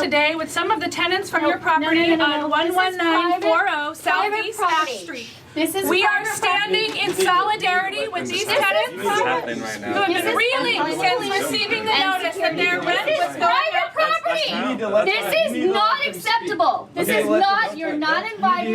Today with some of the tenants from your property on 11940 Southeast Ash Street. We are standing in solidarity with these tenants who have been reeling since receiving the notice that their rent was going up. Property. This is not acceptable. This is not. You're not invited.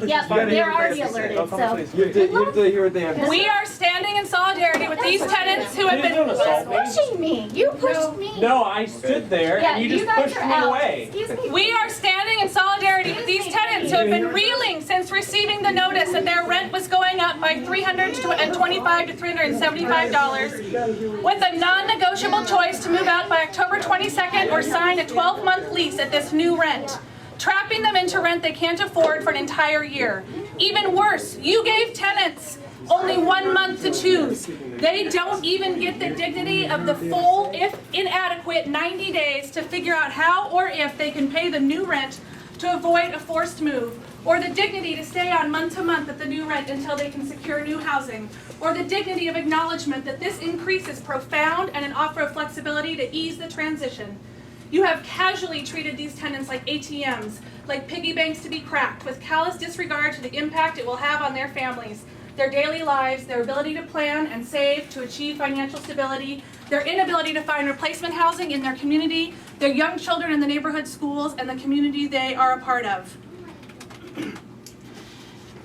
Yeah, they're already alerted. So you have to hear what they have to say. We are standing in solidarity with these tenants who have been pushing me. You pushed me. No, I stood there and you just pushed me away. We are standing in solidarity with these tenants who have been reeling since receiving the notice that their rent was going up by $325 to $375 with a non-negotiable choice to move out by October 22nd or sign a 12-month lease at this new rent, trapping them into rent they can't afford for an entire year. Even worse, you gave tenants only 1 month to choose. They don't even get the dignity of the full, if inadequate, 90 days to figure out how or if they can pay the new rent to avoid a forced move, or the dignity to stay on month to month at the new rent until they can secure new housing, or the dignity of acknowledgement that this increase is profound and an offer of flexibility to ease the transition. You have casually treated these tenants like ATMs, like piggy banks to be cracked, with callous disregard to the impact it will have on their families, their daily lives, their ability to plan and save to achieve financial stability, their inability to find replacement housing in their community, their young children in the neighborhood schools, and the community they are a part of.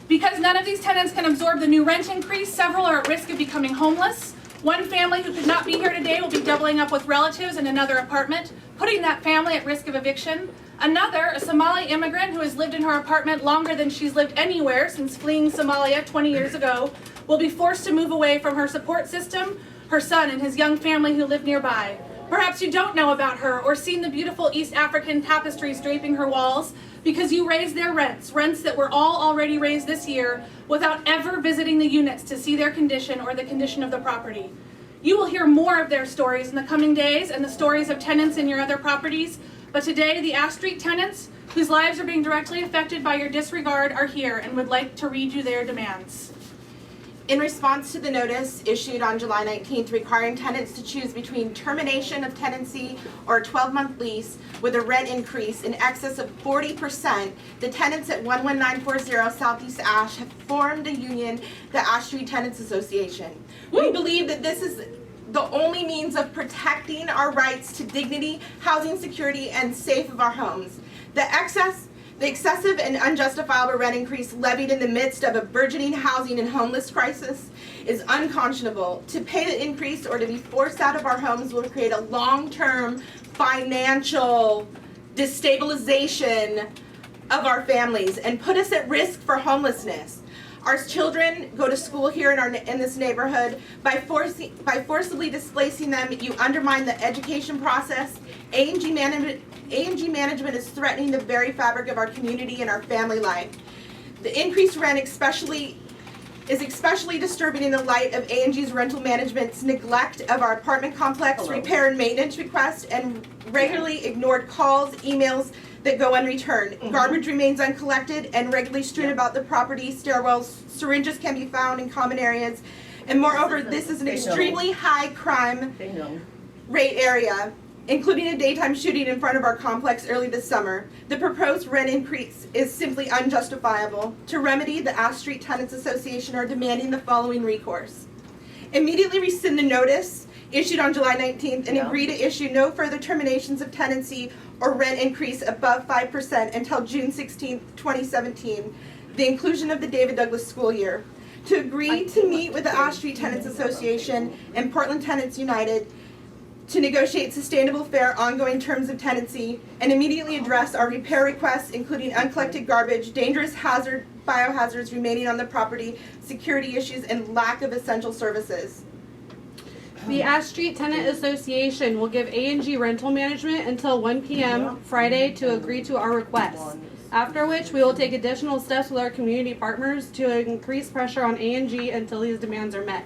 Because none of these tenants can absorb the new rent increase, several are at risk of becoming homeless. One family who could not be here today will be doubling up with relatives in another apartment, putting that family at risk of eviction. Another, a Somali immigrant who has lived in her apartment longer than she's lived anywhere since fleeing Somalia 20 years ago, will be forced to move away from her support system, her son and his young family who live nearby. Perhaps you don't know about her or seen the beautiful East African tapestries draping her walls because you raised their rents that were all already raised this year without ever visiting the units to see their condition or the condition of the property. You will hear more of their stories in the coming days and the stories of tenants in your other properties, but today the Ash Street tenants whose lives are being directly affected by your disregard are here and would like to read you their demands. In response to the notice issued on July 19th requiring tenants to choose between termination of tenancy or a 12-month lease with a rent increase in excess of 40%, the tenants at 11940 Southeast Ash have formed a union, the Ash Street Tenants Association. We believe that this is the only means of protecting our rights to dignity, housing security, and safe of our homes. The excessive and unjustifiable rent increase levied in the midst of a burgeoning housing and homeless crisis is unconscionable. To pay the increase or to be forced out of our homes will create a long-term financial destabilization of our families and put us at risk for homelessness. Our children go to school here in this neighborhood. By forcibly displacing them, you undermine the education process. A&G Management is threatening the very fabric of our community and our family life. The increased rent is especially disturbing in the light of A&G's rental management's neglect of our apartment complex repair and maintenance requests and regularly ignored calls, emails that go unreturned. Garbage remains uncollected and regularly strewn about the property. Stairwells, syringes can be found in common areas. And moreover, this is an extremely high crime rate area, including a daytime shooting in front of our complex early this summer. The proposed rent increase is simply unjustifiable. To remedy, the Ash Street Tenants Association are demanding the following recourse. Immediately rescind the notice issued on July 19th and agree to issue no further terminations of tenancy or rent increase above 5% until June 16th, 2017, the inclusion of the David Douglas school year. To agree to meet with the Ash Street Tenants Association and Portland Tenants United to negotiate sustainable, fair, ongoing terms of tenancy and immediately address our repair requests, including uncollected garbage, dangerous biohazards remaining on the property, security issues, and lack of essential services. The Ash Street Tenant Association will give A&G Rental Management until 1 p.m. Friday to agree to our requests, after which we will take additional steps with our community partners to increase pressure on A&G until these demands are met.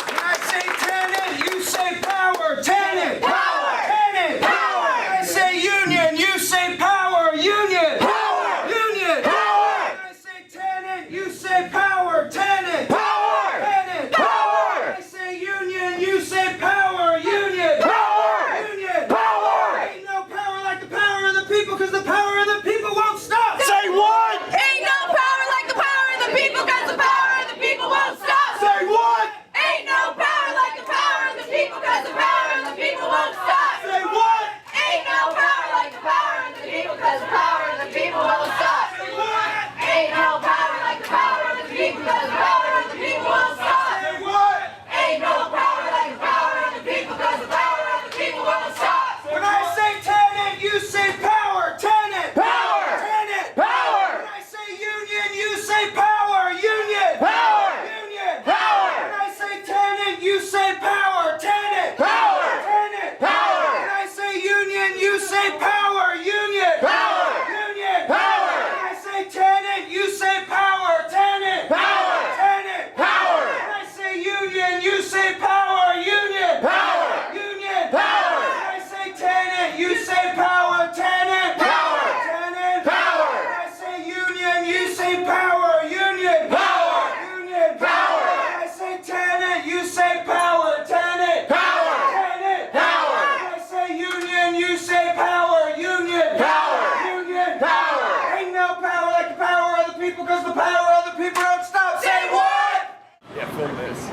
When I say tenant, you say power. Tenant! Power! Tenant! Power! When I say union, you say power. Union! Power! Union! Power! When I say tenant, you say power. Tenant! Power! Tenant! Power! When I say union, you say power. Union! Power! Union! Power! Ain't no power like the power of the people, because the power of the people won't stop. Say what? Ain't no power like the power of the people, cause the power of the people won't stop. Say what? Ain't no power like the power of the people, cause the power of the people won't stop. Say what? Ain't no power like the power of the people, cause the power of the people won't stop. Say what? Ain't no power like the power of the people, cause the power of the people won't stop. Say what? Ain't no power like the power of the people, cause the power of the people won't stop. When I say tenant, you say power. Tenant! Power! Tenant! Power! When I say union, you say power. Union! Power! Union! Power! When I say tenant, you say power. Tenant! Power! Tenant! Power! When I say union, you say power. Union! Power! Union! Power! When I say tenant, you say power. Tenant! Power! Tenant! Power! When I say union, you say power. Union! Power! Union! Power! When I say tenant, you say power. Tenant! Power! Tenant! Power! When I say union, you say power. Union! Power! Union! Power! When I say tenant, you say power. Tenant! Power! Tenant! Power! When I say union, you say power. Union! Power! Union! Power! Ain't no power like the power of the people, because the power of the people don't stop. Say what? Yeah, film this.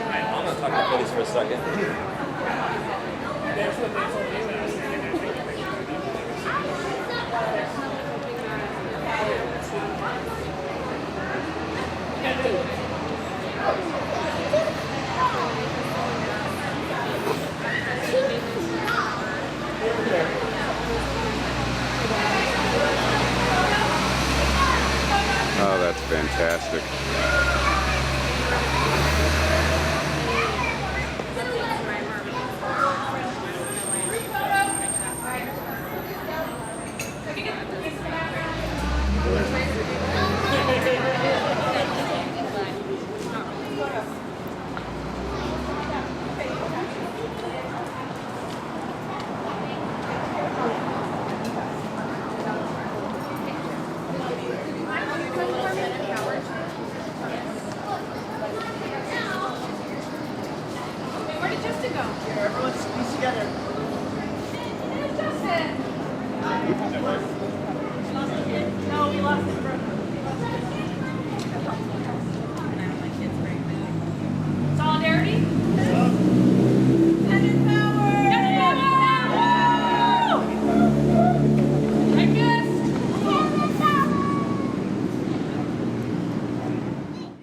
I'm gonna talk about this for a second. Oh, that's fantastic.